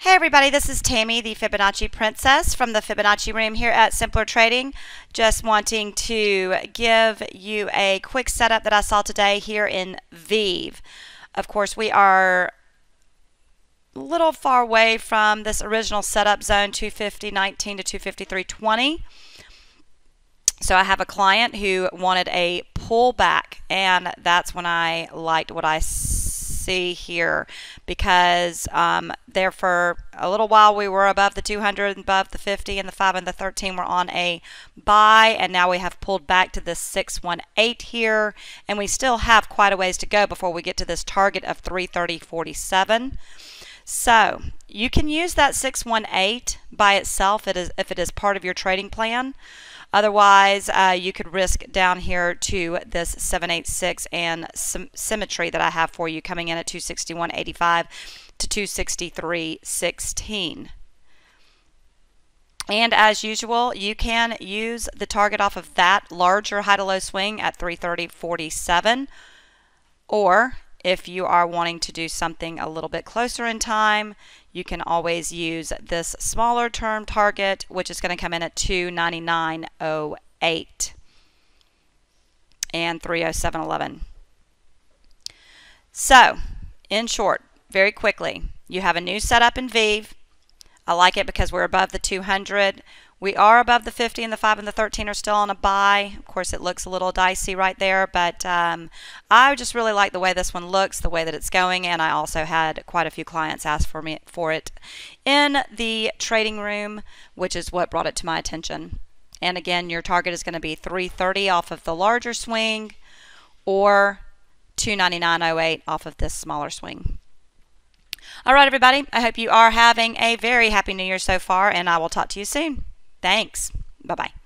Hey everybody, this is Tammy, the Fibonacci Princess from the Fibonacci room here at Simpler Trading. Just wanting to give you a quick setup that I saw today here in VEEV. Of course, we are a little far away from this original setup zone 250.19 to 253.20. So I have a client who wanted a pullback, and that's when I liked what I see here, because there for a little while we were above the 200, above the 50, and the 5 and the 13 were on a buy, and now we have pulled back to this 618 here, and we still have quite a ways to go before we get to this target of 330.47. So you can use that 618 by itself if it is part of your trading plan. Otherwise, you could risk down here to this 786 and symmetry that I have for you coming in at 261.85 to 263.16. And as usual, you can use the target off of that larger high to low swing at 330.47, or if you are wanting to do something a little bit closer in time, you can always use this smaller term target, which is going to come in at 299.08 and 307.11. So, in short, very quickly, you have a new setup in VEEV. I like it because we're above the 200. We are above the 50, and the 5 and the 13 are still on a buy. Of course, it looks a little dicey right there, but I just really like the way this one looks, the way that it's going, and I also had quite a few clients ask for it in the trading room, which is what brought it to my attention. And again, your target is going to be 330 off of the larger swing, or 299.08 off of this smaller swing. All right, everybody, I hope you are having a very happy New Year so far, and I will talk to you soon. Thanks. Bye-bye.